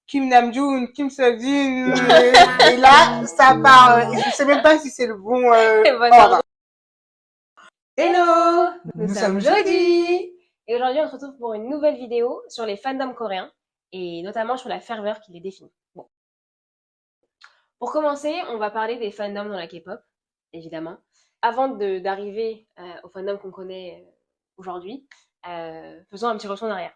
Kim Namjoon, Kim Seokjin, et là, ça part, je sais même pas si c'est le bon ordre. Hello, nous sommes Jody. Et aujourd'hui, on se retrouve pour une nouvelle vidéo sur les fandoms coréens et notamment sur la ferveur qui les définit. Bon. Pour commencer, on va parler des fandoms dans la K-pop, évidemment. Avant d'arriver aux fandoms qu'on connaît aujourd'hui, faisons un petit retour en arrière.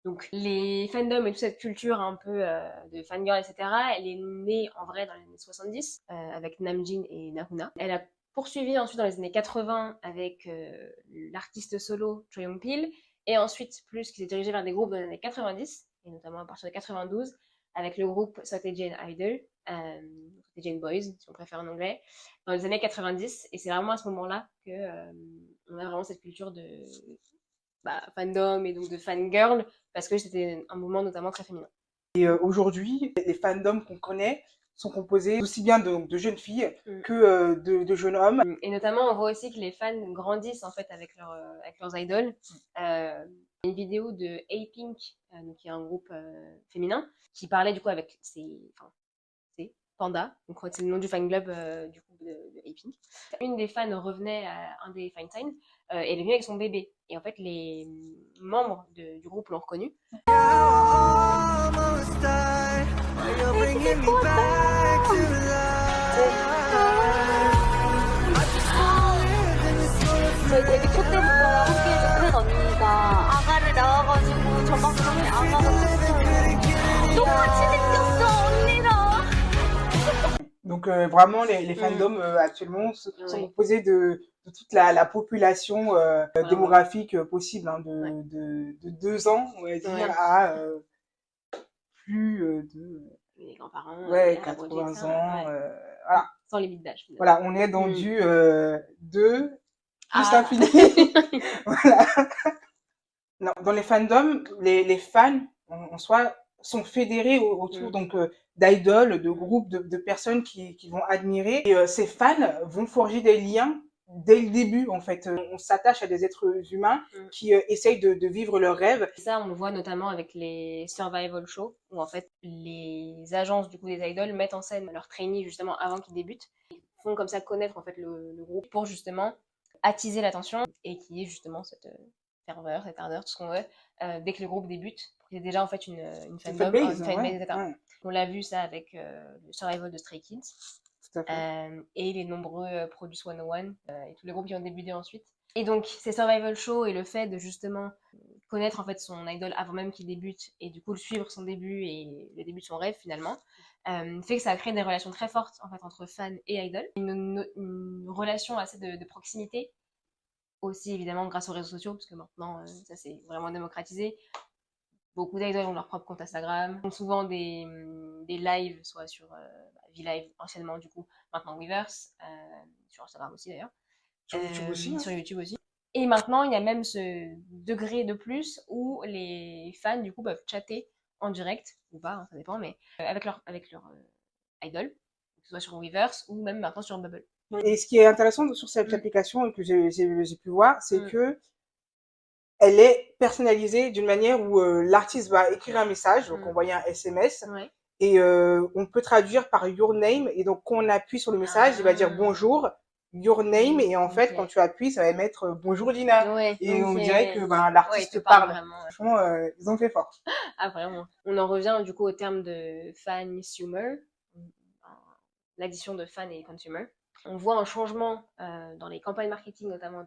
Donc, les fandoms et toute cette culture un peu de fangirl, etc., elle est née en vrai dans les années 70 avec Namjin et Nahoona. Elle a poursuivi ensuite dans les années 80 avec l'artiste solo Choi Young-pil et ensuite plus qui s'est dirigé vers des groupes dans les années 90 et notamment à partir de 92 avec le groupe Saute Jane Idol, Saute Jane Boys si on préfère en anglais, dans les années 90 et c'est vraiment à ce moment-là que on a vraiment cette culture de fandom et donc de fangirl parce que c'était un mouvement notamment très féminin. Et aujourd'hui, les fandoms qu'on connaît sont composés aussi bien de jeunes filles que de jeunes hommes. Et notamment, on voit aussi que les fans grandissent en fait avec leurs idoles. Une vidéo de A-Pink, qui est un groupe féminin, qui parlait du coup avec ses Panda, donc c'est le nom du fan club du coup de A-Pink. Une des fans revenait à un des fan signs et elle est venue avec son bébé. Et en fait, les membres du groupe l'ont reconnu. 데뷔 초 때부터 함께 큰 언니가 아가를 낳아가지고 저만큼은 아가가 컸어요. 똑같이 생겼어 언니랑. Donc vraiment les fandoms actuellement sont composés de toute la population démographique possible, hein, de 2 ans on va dire à plus de les grands-parents, 80 ans, voilà. Sans limite d'âge. Voilà, on est dans du 2 plus l'infini. Voilà. Non, dans les fandoms, les fans en soi sont fédérés autour donc d'idoles, de groupes, de personnes qui vont admirer. Et ces fans vont forger des liens dès le début, en fait. On s'attache à des êtres humains qui essayent de vivre leurs rêves. Ça, on le voit notamment avec les survival shows, où en fait, les agences du coup des idoles mettent en scène leurs trainees justement avant qu'ils débutent. Ils font comme ça connaître en fait le groupe pour justement attiser l'attention et qu'il y ait justement cette ferveur, cette ardeur, tout ce qu'on veut, dès que le groupe débute. Il y a déjà en fait une fanbase, etc. Ouais. On l'a vu ça avec le survival de Stray Kids. Et les nombreux Produce 101 et tous les groupes qui ont débuté ensuite. Et donc ces survival shows et le fait de justement connaître en fait son idol avant même qu'il débute et du coup le suivre son début et le début de son rêve finalement fait que ça a créé des relations très fortes en fait entre fans et idol, une relation assez de proximité aussi évidemment grâce aux réseaux sociaux parce que maintenant ça c'est vraiment démocratisé. Beaucoup d'idoles ont leur propre compte Instagram, font souvent des lives, soit sur V-Live anciennement du coup, maintenant Weverse, sur Instagram aussi d'ailleurs. Sur YouTube aussi. Sur YouTube aussi. Et maintenant, il y a même ce degré de plus où les fans du coup peuvent chatter en direct, ou pas, hein, ça dépend, mais avec leur idol, que ce soit sur Weverse ou même maintenant sur Bubble. Et ce qui est intéressant sur cette application et que j'ai pu voir, c'est que elle est personnalisée d'une manière où l'artiste va écrire un message, donc envoyer un SMS, et on peut traduire par your name, et donc quand on appuie sur le message, il va dire bonjour, your name, et en fait quand tu appuies, ça va mettre bonjour Dina, et on dirait que l'artiste parle. Franchement, ils ont fait fort. Ah vraiment. On en revient du coup au terme de fan-sumer, l'addition de fan et consumer. On voit un changement dans les campagnes marketing notamment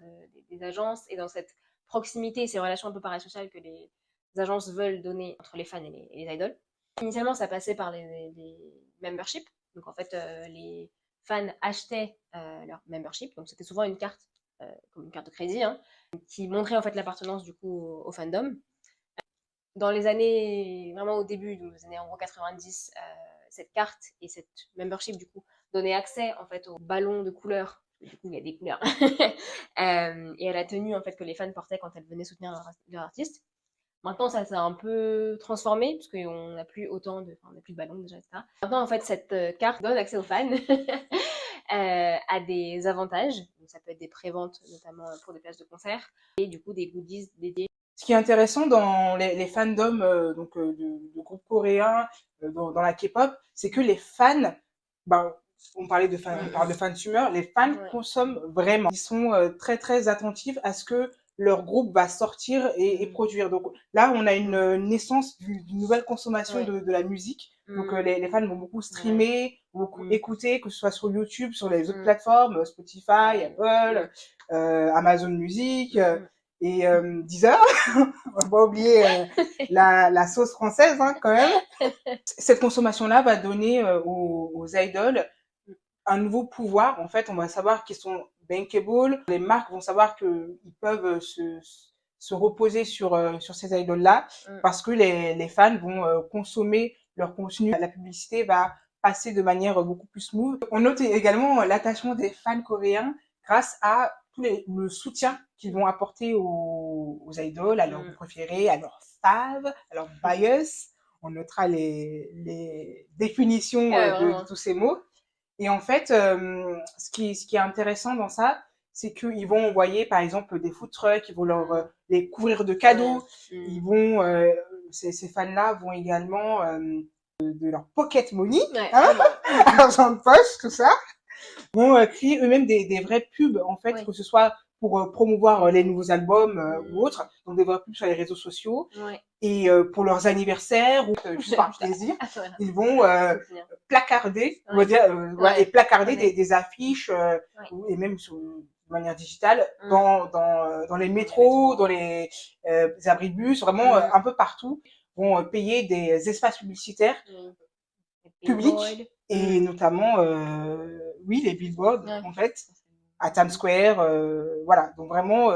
des agences et dans cette proximité et ces relations un peu parasociales que les agences veulent donner entre les fans et les idoles. Initialement, ça passait par les memberships. Donc, en fait, les fans achetaient leur membership. Donc, c'était souvent une carte, comme une carte de crédit, hein, qui montrait en fait l'appartenance du coup au fandom. Dans les années, vraiment au début, donc les années en gros 90, cette carte et cette membership du coup donnait accès en fait aux ballons de couleurs. Du coup, il y a des couleurs. Et à la tenue en fait que les fans portaient quand elles venaient soutenir leur artiste. Maintenant, ça s'est un peu transformé parce qu'on n'a plus autant on n'a plus de ballons déjà, etc. Maintenant, en fait, cette carte donne accès aux fans à des avantages. Donc, ça peut être des préventes, notamment pour des places de concert, et du coup des goodies dédiés Ce qui est intéressant dans les fandoms de groupes coréens dans la K-pop, c'est que les fans, ben, on parle de fansumers, les fans consomment vraiment. Ils sont très très attentifs à ce que leur groupe va sortir et produire. Donc là, on a une naissance d'une nouvelle consommation de la musique. Donc les fans vont beaucoup streamer, beaucoup écouter, que ce soit sur YouTube, sur les autres plateformes, Spotify, Apple, Amazon Music. Et Deezer, on va pas oublier la sauce française hein, quand même. Cette consommation-là va donner aux idoles un nouveau pouvoir. En fait, on va savoir qu'ils sont bankable. Les marques vont savoir qu'ils peuvent se reposer sur ces idoles-là parce que les fans vont consommer leur contenu. La publicité va passer de manière beaucoup plus smooth. On note également l'attachement des fans coréens grâce à le soutien qu'ils vont apporter aux idoles, à leurs groupes préférés, à leurs faves, à leurs bias. On notera les définitions de tous ces mots. Et en fait, ce qui est intéressant dans ça, c'est qu'ils vont envoyer, par exemple, des food trucks, ils vont les couvrir de cadeaux. Ils vont, ces fans-là vont également de leur pocket money, argent de poche, tout ça, vont créer eux-mêmes des vraies pubs, en fait, que ce soit pour promouvoir les nouveaux albums ou autres, donc des vraies pubs sur les réseaux sociaux. Et pour leurs anniversaires ou juste par plaisir, ils vont placarder, on va dire, et placarder des affiches et même de manière digitale dans les métros, dans les abris de bus, vraiment un peu partout, vont payer des espaces publicitaires publics et notamment les billboards en fait à Times Square, voilà, donc vraiment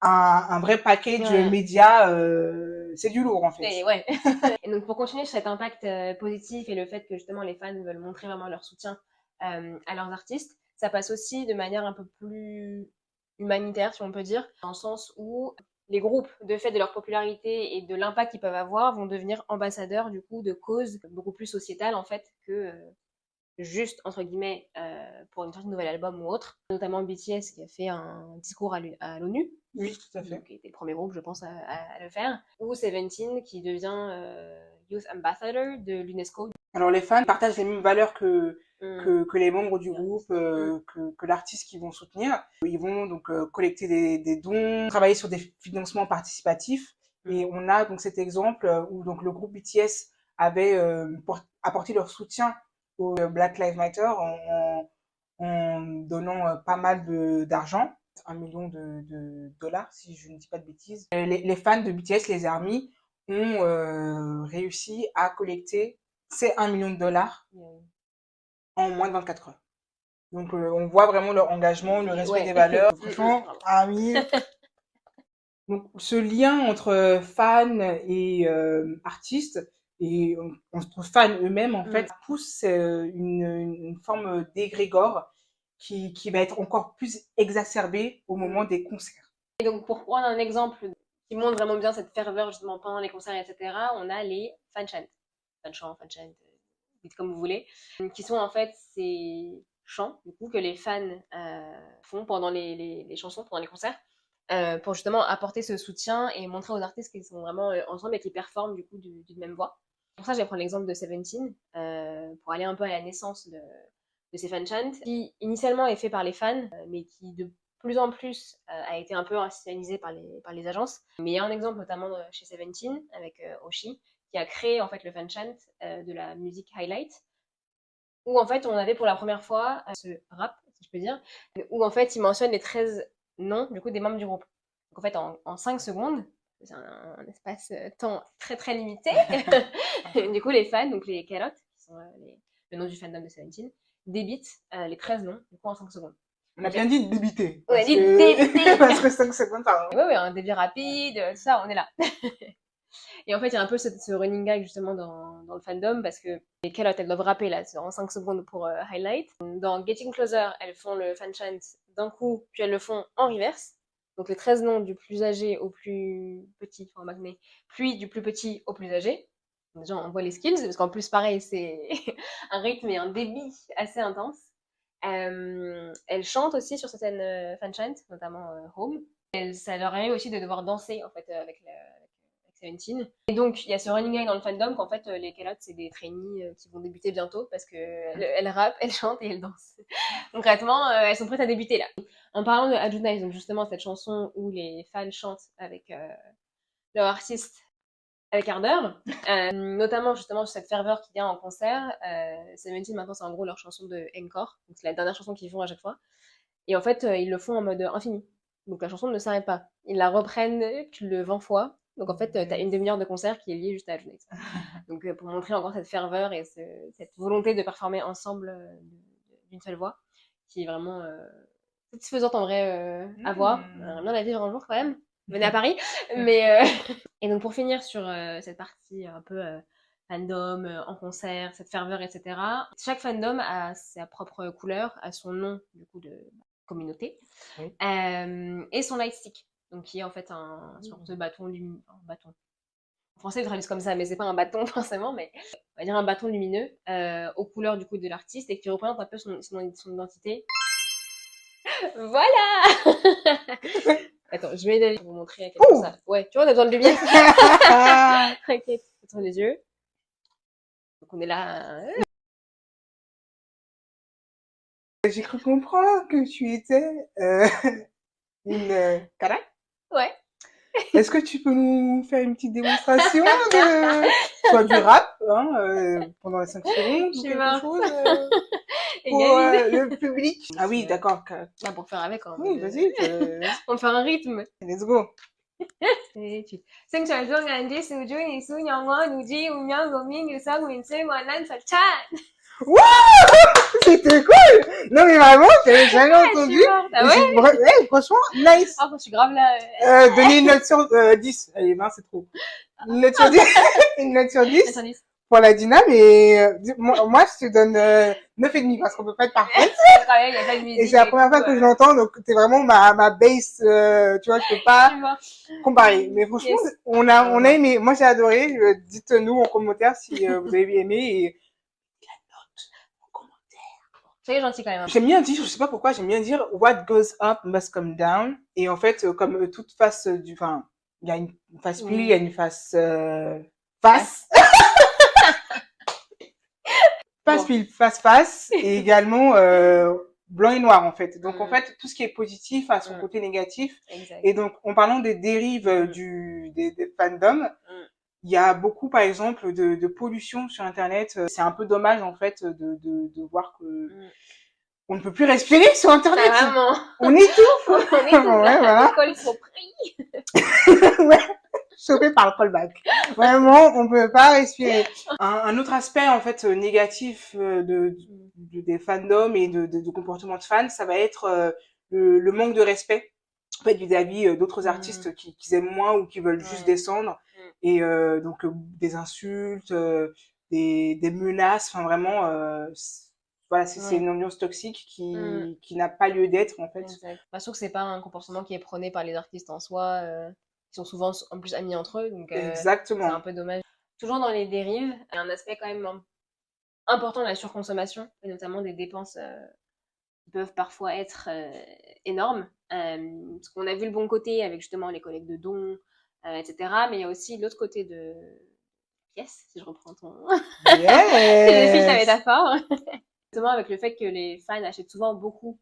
un vrai package média, c'est du lourd en fait. Et donc pour continuer sur cet impact positif et le fait que justement les fans veulent montrer vraiment leur soutien à leurs artistes, ça passe aussi de manière un peu plus humanitaire si on peut dire, dans le sens où les groupes, de fait de leur popularité et de l'impact qu'ils peuvent avoir, vont devenir ambassadeurs du coup de causes beaucoup plus sociétales en fait que juste entre guillemets pour une sortie de nouvel album ou autre, notamment BTS qui a fait un discours à l'ONU. Oui, tout à fait. Qui était le premier groupe, je pense, à le faire. Ou Seventeen qui devient Youth Ambassador de l'UNESCO. Alors les fans partagent les mêmes valeurs que les membres du groupe, que l'artiste qu'ils vont soutenir. Ils vont donc collecter des dons, travailler sur des financements participatifs. Et on a donc cet exemple où donc le groupe BTS avait apporté leur soutien au Black Lives Matter en donnant pas mal d'argent. 1 million de dollars, si je ne dis pas de bêtises. Les fans de BTS, les ARMY, ont réussi à collecter ces 1 million de dollars en moins de 24 heures. Donc, on voit vraiment leur engagement, le respect des valeurs. Franchement, ARMY. Donc, ce lien entre fans et artistes, et entre fans eux-mêmes, en fait, pousse une forme d'égrégore qui va être encore plus exacerbée au moment des concerts. Et donc, pour prendre un exemple qui montre vraiment bien cette ferveur justement pendant les concerts, etc., on a les fanchants, dites comme vous voulez, qui sont en fait ces chants du coup, que les fans font pendant les chansons, pendant les concerts, pour justement apporter ce soutien et montrer aux artistes qu'ils sont vraiment ensemble et qu'ils performent du coup d'une même voix. Pour ça, je vais prendre l'exemple de Seventeen, pour aller un peu à la naissance de ces fanchants, qui initialement est fait par les fans, mais qui de plus en plus a été un peu institutionnalisé par les agences. Mais il y a un exemple notamment chez Seventeen, avec Oshi, qui a créé en fait le fanchant de la musique Highlight, où en fait on avait pour la première fois ce rap, si je peux dire, où en fait il mentionne les 13 noms du coup des membres du groupe. Donc en fait en 5 secondes, c'est un espace-temps très très limité, du coup les fans, donc les K-Lot, qui sont le nom du fandom de Seventeen, débitent les 13 noms du coup en 5 secondes. On a bien dit débiter. On a dit débiter. Parce que 5 secondes, pardon. Oui, un débit rapide, tout ça, on est là. Et en fait, il y a un peu ce running gag justement dans le fandom parce que les K-Lot, elles doivent rapper là, en 5 secondes pour Highlight. Dans Getting Closer, elles font le fanchant d'un coup, puis elles le font en reverse. Donc les 13 noms du plus âgé au plus petit, enfin Magné, puis du plus petit au plus âgé. Déjà, on voit les skills, parce qu'en plus, pareil, c'est un rythme et un débit assez intense. Elle chante aussi sur certaines fanchants, notamment Home. Et ça leur arrive aussi de devoir danser en fait avec Seventeen. Et donc il y a ce running gag dans le fandom qu'en fait les Calottes c'est des trainees qui vont débuter bientôt parce que elles rappent, elles chantent et elles dansent. Concrètement, elles sont prêtes à débuter là. En parlant de Ajuna, donc justement cette chanson où les fans chantent avec leur artiste avec ardeur, notamment justement cette ferveur qu'il y a en concert. Seventeen maintenant c'est en gros leur chanson de encore, donc c'est la dernière chanson qu'ils font à chaque fois. Et en fait ils le font en mode infini. Donc la chanson ne s'arrête pas. Ils la reprennent le 20 fois. Donc en fait, t'as une demi-heure de concert qui est liée juste à Ajuna. Donc pour montrer encore cette ferveur et cette volonté de performer ensemble d'une seule voix, qui est vraiment satisfaisante en vrai à voir. Bien la vivre un jour quand même. Venez à Paris. Mais et donc pour finir sur cette partie un peu fandom, en concert, cette ferveur, etc. Chaque fandom a sa propre couleur, a son nom du coup de communauté, oui. Et son lightstick, donc qui est en fait un sorte de bâton bâton. En français, ils traduisent comme ça, mais c'est pas un bâton forcément, mais on va dire un bâton lumineux aux couleurs du coup de l'artiste et qui représente un peu son identité. Voilà. Attends, je vais aller vous montrer à quel point ça. Ouais, tu vois, on a besoin de lumière. T'inquiète, ferme les yeux. Donc on est là. J'ai cru comprendre que tu étais une Kara. Ouais. Est-ce que tu peux nous faire une petite démonstration soit du rap pendant les 5 secondes ou quelque chose pour le public? Ah oui, d'accord. Ah, pour faire avec. Hein, oui, vas-y. On fait un rythme. Let's go. 생철종한지 수준이 수영어 누지 운영 고민 유성 윈슬 원한 설찬. Wow, c'était cool. Non mais vraiment, j'avais jamais entendu. Ah ouais, ouais, franchement, nice. Ah, je suis grave là. Donner une note sur 10. Allez, ben, c'est trop. Une note sur 10. Une note sur 10. Pour la Dina, mais moi, je te donne 9,5 parce qu'on peut pas être parfaite. Et c'est la première fois que je l'entends, donc t'es vraiment ma base, tu vois, je peux pas comparer. Mais franchement, on a aimé. Moi, j'ai adoré. Dites-nous en commentaire si vous avez aimé et c'est gentil quand même. J'aime bien dire, je sais pas pourquoi, j'aime bien dire what goes up must come down. Et en fait, comme toute face enfin, il y a une face pile, il y a une face face. Face pile, face et également blanc et noir en fait. Donc en fait, tout ce qui est positif a son côté négatif. Exact. Et donc en parlant des dérives des fandoms, il y a beaucoup, par exemple, de pollution sur Internet. C'est un peu dommage, en fait, de voir que on ne peut plus respirer sur Internet. Ah, vraiment. On étouffe. On étouffe. Ouais, voilà. Les cols sont pris. Ouais. Chopé par le callback. Vraiment, on peut pas respirer. Un autre aspect, en fait, négatif des fandoms et de comportement de fans, ça va être le manque de respect. En fait, vis-à-vis d'autres artistes qui aiment moins ou qui veulent juste descendre. Et donc des insultes, des menaces, enfin vraiment voilà, c'est une ambiance toxique qui n'a pas lieu d'être en fait. Exact. Pas sûr que c'est pas un comportement qui est prôné par les artistes en soi, qui sont souvent en plus amis entre eux, donc exactement. C'est un peu dommage. Toujours dans les dérives, il y a un aspect quand même important de la surconsommation, et notamment des dépenses qui peuvent parfois être énormes. Parce qu'on a vu le bon côté avec justement les collectes de dons, etc. Mais il y a aussi l'autre côté de pièce, si je reprends ton... Yes. ta métaphore. Justement avec le fait que les fans achètent souvent beaucoup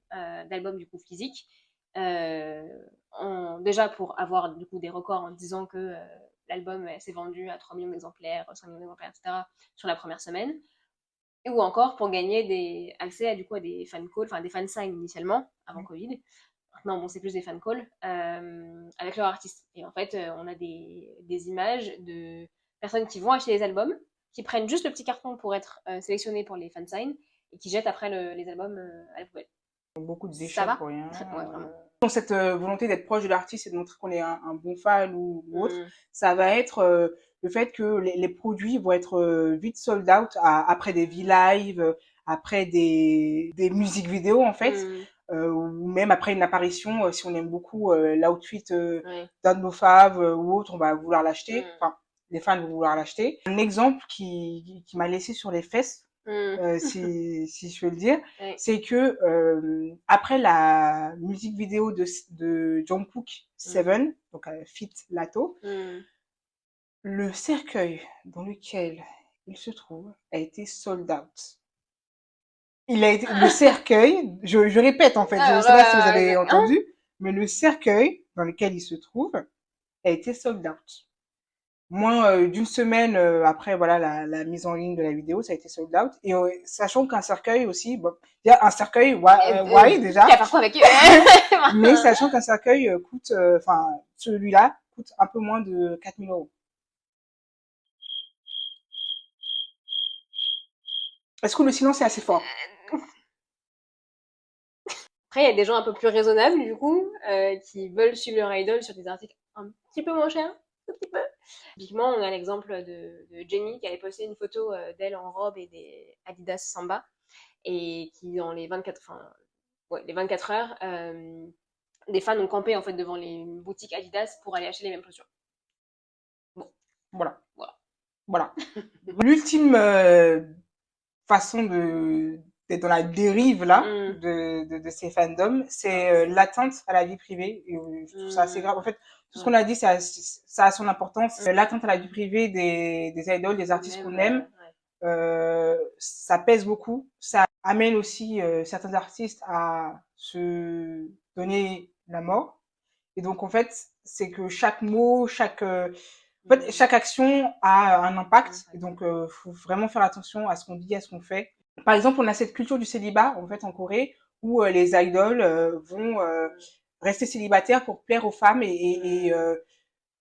d'albums du coup physiques, déjà pour avoir du coup des records en disant que l'album s'est vendu à 3 millions d'exemplaires, 5 millions d'exemplaires, etc. sur la première semaine, ou encore pour gagner accès à des fan calls, enfin des fan signs initialement, avant Covid. Maintenant, bon, c'est plus des fan calls avec leur artiste. Et en fait, on a des images de personnes qui vont acheter les albums, qui prennent juste le petit carton pour être sélectionnés pour les fan signs et qui jettent après les albums à la poubelle. Beaucoup de déchets pour rien. Ouais, vraiment. Dans cette volonté d'être proche de l'artiste et de montrer qu'on est un bon fan ou autre, ça va être le fait que les produits vont être vite sold out après des V-Live, après des musiques vidéo en fait. Ou même après une apparition, si on aime beaucoup l'outfit d'un de nos faves ou autre, on va vouloir l'acheter. Enfin, les fans vont vouloir l'acheter. Un exemple qui m'a laissé sur les fesses, si je peux le dire. Ouais. C'est que après la musique vidéo de Jungkook, Seven, donc Fit Lato, le cercueil dans lequel il se trouve a été sold out. Le cercueil, je répète en fait, je ne sais pas si vous avez entendu, mais le cercueil dans lequel il se trouve a été sold out. Moins d'une semaine après voilà la mise en ligne de la vidéo, ça a été sold out. Et sachant qu'un cercueil aussi, bon, il y a un cercueil, ouais, déjà. Tu vas faire quoi avec eux? Mais sachant qu'un cercueil coûte, enfin celui-là coûte un peu moins de 4 000 euros. Est-ce que le silence est assez fort? Après, il y a des gens un peu plus raisonnables, du coup, qui veulent suivre leur idol sur des articles un petit peu moins chers. Un petit peu. Typiquement, on a l'exemple de Jennie qui avait posté une photo d'elle en robe et des Adidas Samba et qui, dans les 24 heures, des fans ont campé en fait devant les boutiques Adidas pour aller acheter les mêmes chaussures. Bon. Voilà. L'ultime façon d'être dans la dérive là de ces fandoms, c'est l'atteinte à la vie privée. Et je trouve ça assez grave. En fait, tout ce qu'on a dit, ça a son importance. L'atteinte à la vie privée des idoles, des artistes qu'on aime, ça pèse beaucoup. Ça amène aussi certains artistes à se donner la mort. Et donc, en fait, c'est que chaque mot, chaque action a un impact. Et donc, faut vraiment faire attention à ce qu'on dit, à ce qu'on fait. Par exemple, on a cette culture du célibat, en fait, en Corée, où les idoles vont rester célibataires pour plaire aux femmes et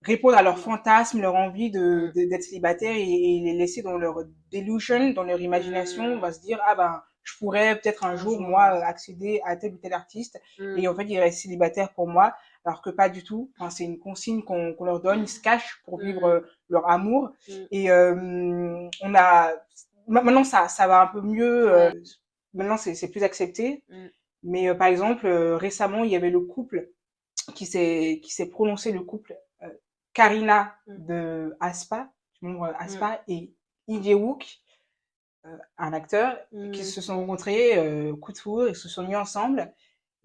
répondre à leurs fantasmes, leur envie d'être célibataire et les laisser dans leur delusion, dans leur imagination. On va se dire, ah ben, je pourrais peut-être un jour, moi, accéder à tel ou tel artiste. Et en fait, ils restent célibataires pour moi, alors que pas du tout. Enfin, c'est une consigne qu'on leur donne. Ils se cachent pour vivre leur amour. Et on a... Maintenant, ça va un peu mieux. Maintenant, c'est plus accepté. Mais par exemple, récemment, il y avait le couple qui s'est prononcé, le couple Karina de Aespa, du nom Aespa, et Lee Jae-wook, un acteur, qui se sont rencontrés, coup de foudre, ils se sont mis ensemble.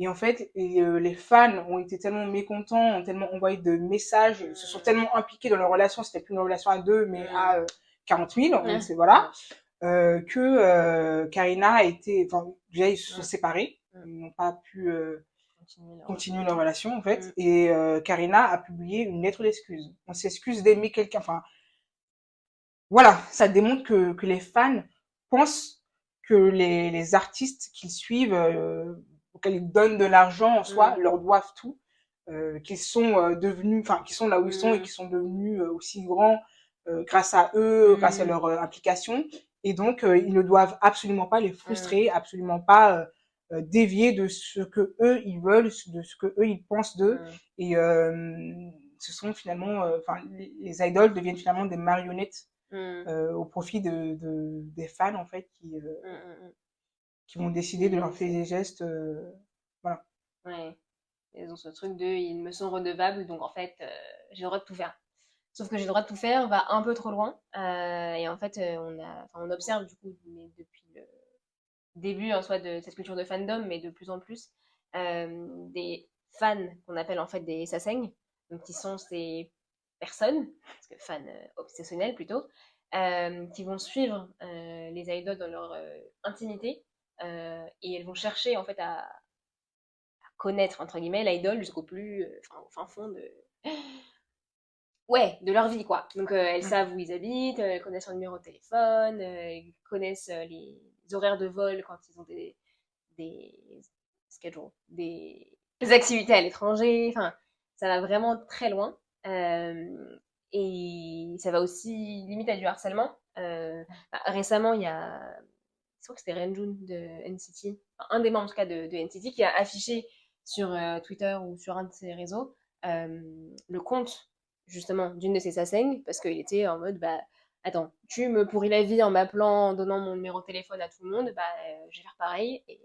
Et en fait, les fans ont été tellement mécontents, ont tellement envoyé de messages, se sont tellement impliqués dans leur relation, c'était plus une relation à deux, mais à 40 000, donc c'est voilà, que Karina a été, enfin, déjà ils se sont séparés, ils n'ont pas pu continuer leur relation en fait, et Karina a publié une lettre d'excuse. On s'excuse d'aimer quelqu'un, enfin, voilà, ça démontre que les fans pensent que les artistes qu'ils suivent, auxquels ils donnent de l'argent en soi, leur doivent tout, qu'ils sont devenus, enfin, qu'ils sont là où ils sont et qu'ils sont devenus aussi grands grâce à eux, grâce à leur implication. Et donc, ils ne doivent absolument pas les frustrer, absolument pas dévier de ce que eux ils veulent, de ce que eux ils pensent d'eux. Et ce sont finalement, enfin, les idoles deviennent finalement des marionnettes au profit des fans en fait qui vont décider de leur faire des gestes, voilà. Ouais. Ils ont ce truc de ils me sont redevables, donc en fait j'ai le droit de tout faire. Sauf que j'ai le droit de tout faire va un peu trop loin, et en fait on observe du coup, mais depuis le début en soi de cette culture de fandom, mais de plus en plus des fans qu'on appelle en fait des sasaeng, donc qui sont ces personnes, parce que fans obsessionnels plutôt, qui vont suivre les idoles dans leur intimité, et elles vont chercher en fait à connaître entre guillemets l'idole jusqu'au plus au fin fond de leur vie quoi. Donc elles savent où ils habitent, elles connaissent leur numéro de téléphone, elles connaissent les horaires de vol quand ils ont des schedules, des activités à l'étranger, enfin ça va vraiment très loin, et ça va aussi limite à du harcèlement. Récemment il y a, je crois que c'était Renjun de NCT, un des membres en tout cas de NCT, qui a affiché sur Twitter ou sur un de ses réseaux le compte justement d'une de ses sasaeng, parce qu'il était en mode attends, tu me pourris la vie en m'appelant, en donnant mon numéro de téléphone à tout le monde, je vais faire pareil, et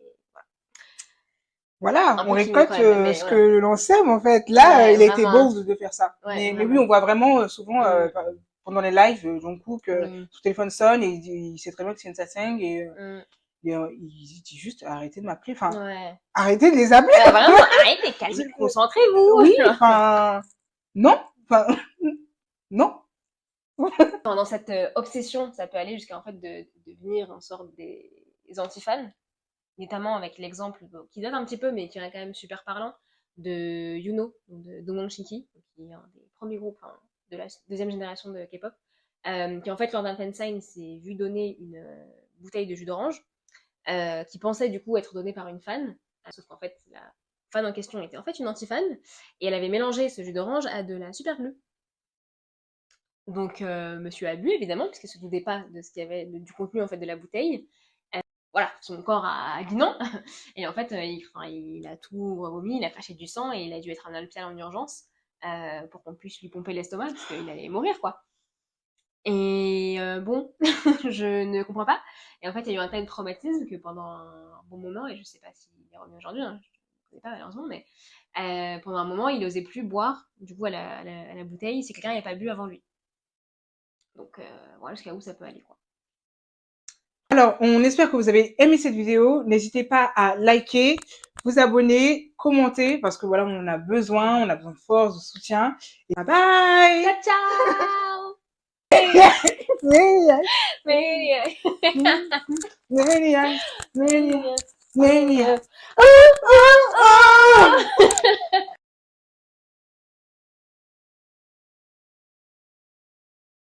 voilà, on récolte ce que l'on sème en fait. Là, il a été beau de faire ça. Mais oui, on voit vraiment souvent pendant les lives, Jungkook, son téléphone sonne et il sait très bien que c'est une Satsang et il dit juste arrêtez de m'appeler, enfin, arrêtez de les appeler. Vraiment, arrêtez, calmez, concentrez-vous. Oui, enfin, non, enfin, non. Dans cette obsession, ça peut aller jusqu'à en fait de devenir une sorte des anti-fans, notamment avec l'exemple qui date un petit peu, mais qui est quand même super parlant, de Yuno, de Dongwon Shiki, qui est un des premiers groupes de la deuxième génération de K-pop, qui en fait lors d'un fansign s'est vu donner une bouteille de jus d'orange, qui pensait du coup être donnée par une fan, sauf qu'en fait la fan en question était en fait une anti-fan, et elle avait mélangé ce jus d'orange à de la super glue. Donc monsieur a bu évidemment, puisqu'il se doutait pas de ce qu'il y avait du contenu en fait de la bouteille. Voilà, son corps a dit non, et en fait il a tout revomi, il a craché du sang et il a dû être en hôpital en urgence pour qu'on puisse lui pomper l'estomac parce qu'il allait mourir quoi. Et bon, je ne comprends pas. Et en fait, il y a eu un tel traumatisme que pendant un bon moment, et je sais pas s'il est revenu aujourd'hui, hein, je ne connais pas malheureusement, mais pendant un moment, il n'osait plus boire du coup à la bouteille si quelqu'un n'avait pas bu avant lui. Donc voilà jusqu'à où ça peut aller quoi. Alors, on espère que vous avez aimé cette vidéo. N'hésitez pas à liker, vous abonner, commenter, parce que voilà, on en a besoin de force, de soutien. Et bye bye. Ciao, ciao. Maniac. Oh, oh, oh.